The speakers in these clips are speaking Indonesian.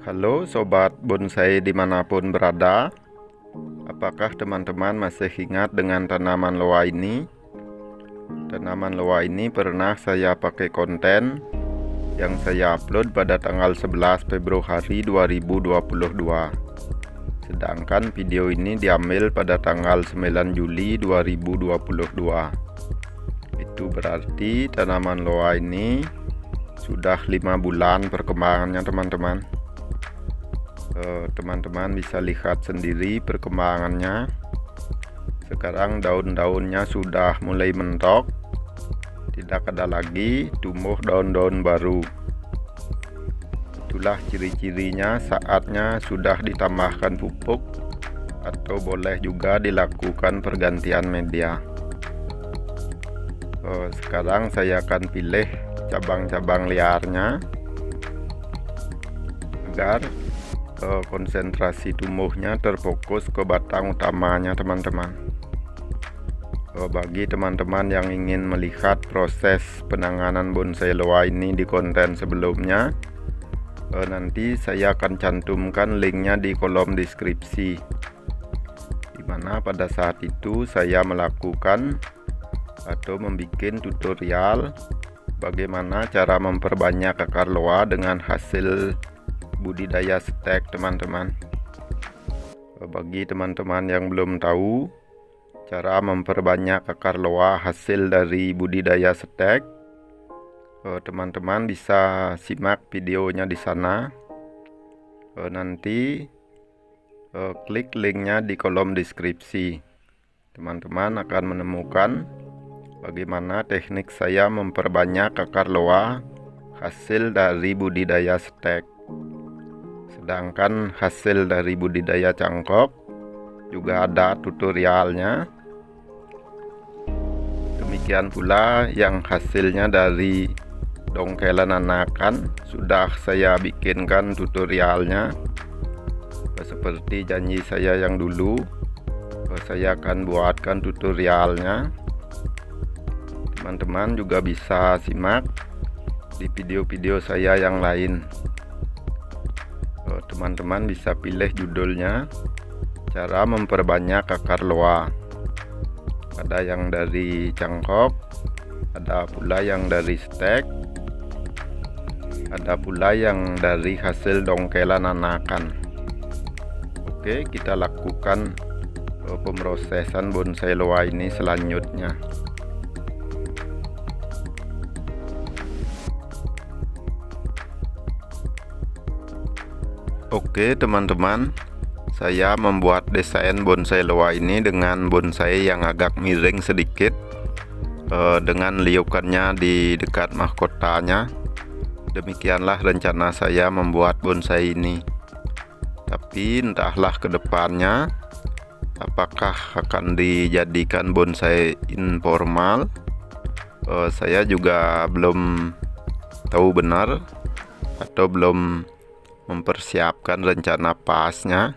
Halo sobat bonsai dimanapun berada. Apakah teman-teman masih ingat dengan tanaman loa ini? Tanaman loa ini pernah saya pakai konten yang saya upload pada tanggal 11 Februari 2022. Sedangkan video ini diambil pada tanggal 9 Juli 2022. Itu berarti tanaman loa ini sudah 5 bulan perkembangannya teman-teman. Teman-teman bisa lihat sendiri perkembangannya. Sekarang daun-daunnya sudah mulai mentok, tidak ada lagi tumbuh daun-daun baru. Itulah ciri-cirinya, saatnya sudah ditambahkan pupuk atau boleh juga dilakukan pergantian media. Sekarang saya akan pilih cabang-cabang liarnya agar konsentrasi tumbuhnya terfokus ke batang utamanya teman-teman. Bagi teman-teman yang ingin melihat proses penanganan bonsai loa ini di konten sebelumnya, nanti saya akan cantumkan linknya di kolom deskripsi, dimana pada saat itu saya melakukan atau membuat tutorial bagaimana cara memperbanyak akar loa dengan hasil budidaya stek teman-teman. Bagi teman-teman yang belum tahu cara memperbanyak akar loa hasil dari budidaya stek, teman-teman bisa simak videonya di sana. Nanti klik linknya di kolom deskripsi. Teman-teman akan menemukan bagaimana teknik saya memperbanyak akar loa hasil dari budidaya stek. Sedangkan hasil dari budidaya cangkok juga ada tutorialnya. Demikian pula yang hasilnya dari dongkelan anakan sudah saya bikinkan tutorialnya. Seperti janji saya yang dulu, saya akan buatkan tutorialnya. Teman-teman juga bisa simak di video-video saya yang lain. Teman-teman bisa pilih judulnya cara memperbanyak akar loa. Ada yang dari cangkok, ada pula yang dari stek, ada pula yang dari hasil dongkelan anakan. Oke, kita lakukan pemrosesan bonsai loa ini selanjutnya. Oke teman-teman, saya membuat desain bonsai loa ini dengan bonsai yang agak miring sedikit, dengan liukannya di dekat mahkotanya. Demikianlah rencana saya membuat bonsai ini. Tapi entahlah kedepannya apakah akan dijadikan bonsai informal. Saya juga belum tahu benar atau belum mempersiapkan rencana pasnya,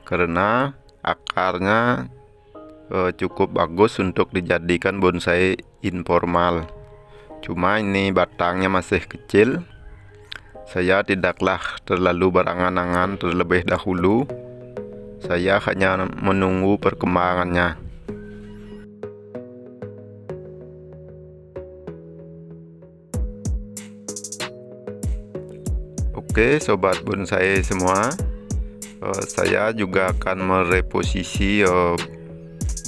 karena akarnya cukup bagus untuk dijadikan bonsai informal. Cuma ini batangnya masih kecil. Saya tidaklah terlalu berangan-angan terlebih dahulu. Saya hanya menunggu perkembangannya. Oke sobat bonsai semua, saya juga akan mereposisi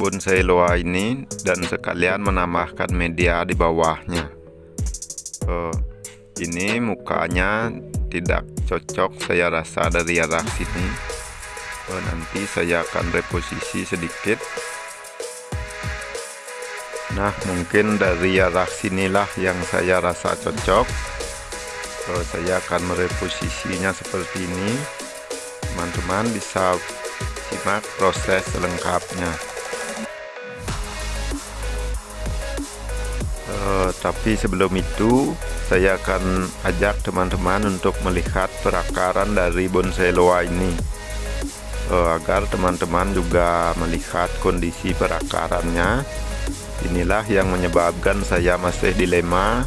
bonsai loa ini dan sekalian menambahkan media di bawahnya. Ini mukanya tidak cocok saya rasa dari arah sini. Nanti saya akan reposisi sedikit. Nah, mungkin dari arah sinilah yang saya rasa cocok. Saya akan mereposisinya seperti ini. Teman-teman bisa simak proses selengkapnya. Tapi sebelum itu saya akan ajak teman-teman untuk melihat perakaran dari bonsai loa ini, agar teman-teman juga melihat kondisi perakarannya. Inilah yang menyebabkan saya masih dilema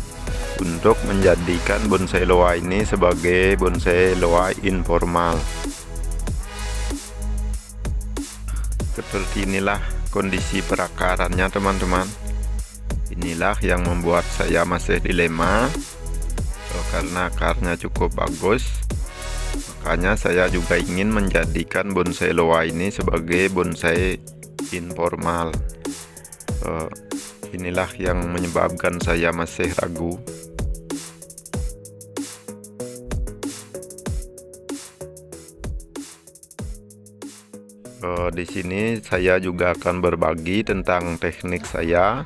untuk menjadikan bonsai loa ini sebagai bonsai loa informal. Seperti inilah kondisi perakarannya teman-teman. Inilah yang membuat saya masih dilema, karena akarnya cukup bagus. Makanya saya juga ingin menjadikan bonsai loa ini sebagai bonsai informal. Inilah yang menyebabkan saya masih ragu. Di sini saya juga akan berbagi tentang teknik saya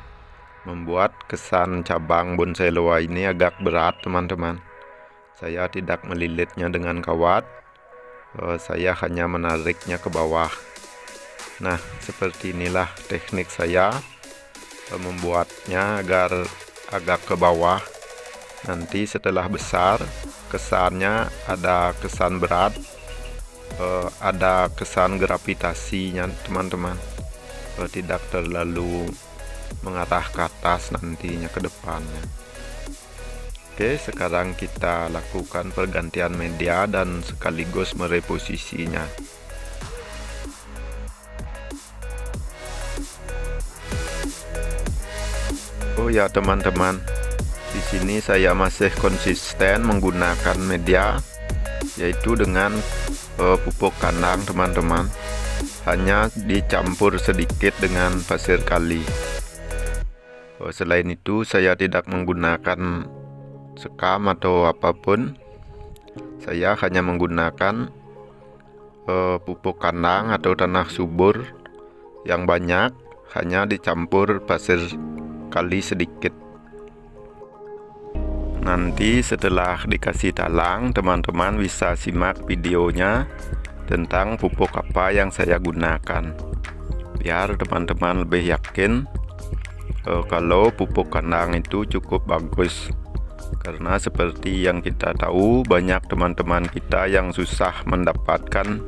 membuat kesan cabang bonsai loa ini agak berat teman-teman. Saya tidak melilitnya dengan kawat, saya hanya menariknya ke bawah. Nah, seperti inilah teknik saya membuatnya agar agak ke bawah. Nanti setelah besar, kesannya ada kesan berat, ada kesan gravitasinya teman-teman, tidak terlalu mengarah ke atas nantinya ke depannya. Oke, sekarang kita lakukan pergantian media dan sekaligus mereposisinya. Oh ya teman-teman, di sini saya masih konsisten menggunakan media, yaitu dengan pupuk kandang teman-teman, hanya dicampur sedikit dengan pasir kali. Selain itu saya tidak menggunakan sekam atau apapun. Saya hanya menggunakan pupuk kandang atau tanah subur yang banyak, hanya dicampur pasir kali sedikit. Nanti setelah dikasih talang, teman-teman bisa simak videonya tentang pupuk apa yang saya gunakan, biar teman-teman lebih yakin kalau pupuk kandang itu cukup bagus. Karena seperti yang kita tahu, banyak teman-teman kita yang susah mendapatkan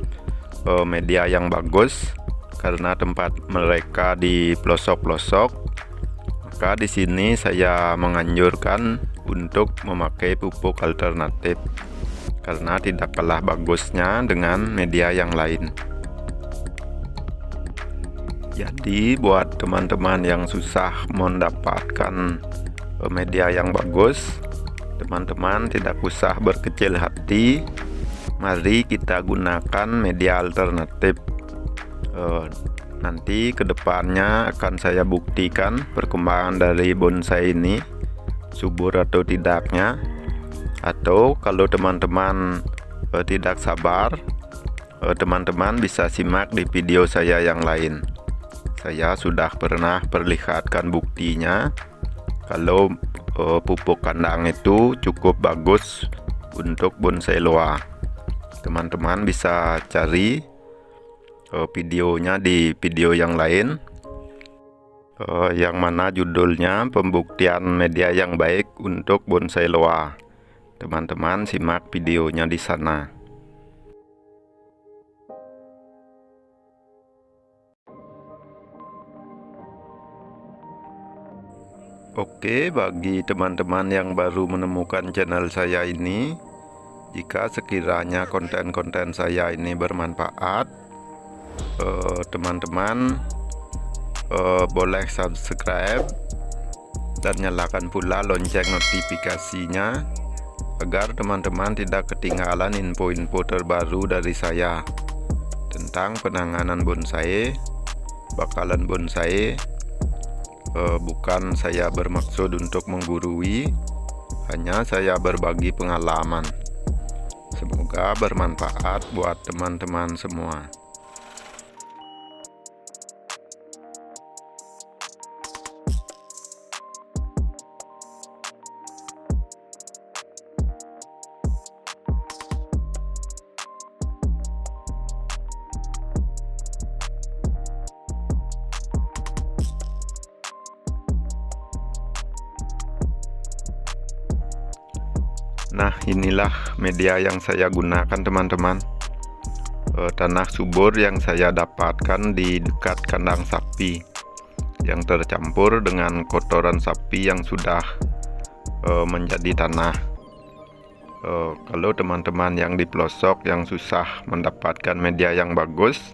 media yang bagus karena tempat mereka di pelosok-pelosok. Maka di sini saya menganjurkan untuk memakai pupuk alternatif karena tidak kalah bagusnya dengan media yang lain. Jadi buat teman-teman yang susah mendapatkan media yang bagus, teman-teman tidak usah berkecil hati. Mari kita gunakan media alternatif. Nanti kedepannya akan saya buktikan perkembangan dari bonsai ini subur atau tidaknya. Atau kalau teman-teman tidak sabar, teman-teman bisa simak di video saya yang lain. Saya sudah pernah perlihatkan buktinya kalau pupuk kandang itu cukup bagus untuk bonsai loa. Teman-teman bisa cari videonya di video yang lain, yang mana judulnya pembuktian media yang baik untuk bonsai loa. Teman-teman simak videonya di sana. Oke, bagi teman-teman yang baru menemukan channel saya ini, jika sekiranya konten-konten saya ini bermanfaat, teman-teman boleh subscribe dan nyalakan pula lonceng notifikasinya agar teman-teman tidak ketinggalan info-info terbaru dari saya tentang penanganan bonsai, bakalan bonsai. Bukan saya bermaksud untuk menggurui, hanya saya berbagi pengalaman. Semoga bermanfaat buat teman-teman semua. Nah, inilah media yang saya gunakan teman-teman. Tanah subur yang saya dapatkan di dekat kandang sapi, yang tercampur dengan kotoran sapi yang sudah menjadi tanah. Kalau teman-teman yang di pelosok yang susah mendapatkan media yang bagus,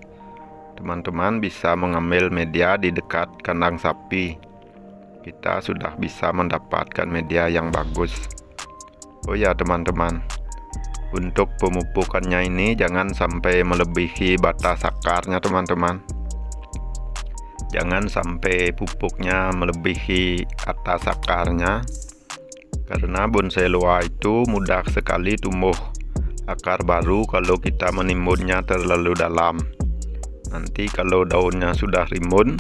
teman-teman bisa mengambil media di dekat kandang sapi. Kita sudah bisa mendapatkan media yang bagus. Oh ya teman-teman, untuk pemupukannya ini jangan sampai melebihi batas akarnya teman-teman. Jangan sampai pupuknya melebihi atas akarnya, karena bonsai loa itu mudah sekali tumbuh akar baru kalau kita menimbunnya terlalu dalam. Nanti kalau daunnya sudah rimbun,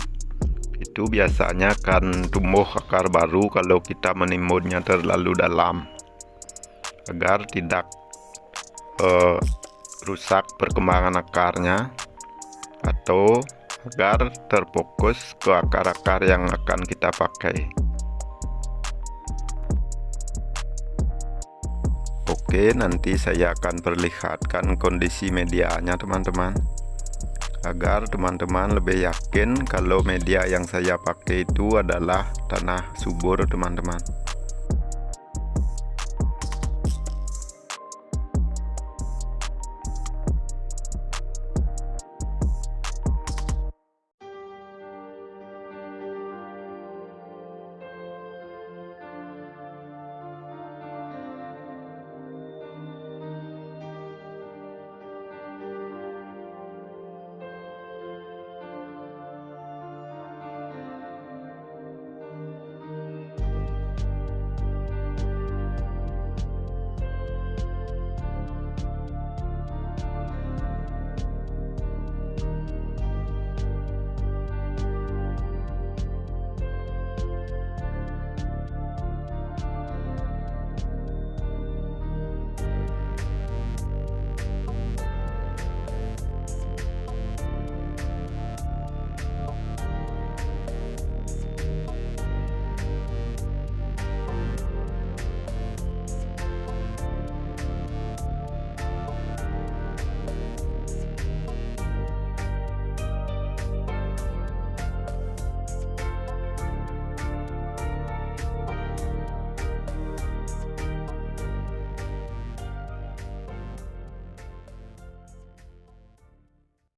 itu biasanya akan tumbuh akar baru kalau kita menimbunnya terlalu dalam, agar tidak rusak perkembangan akarnya, atau agar terfokus ke akar-akar yang akan kita pakai. Oke, nanti saya akan perlihatkan kondisi medianya teman-teman, agar teman-teman lebih yakin kalau media yang saya pakai itu adalah tanah subur teman-teman.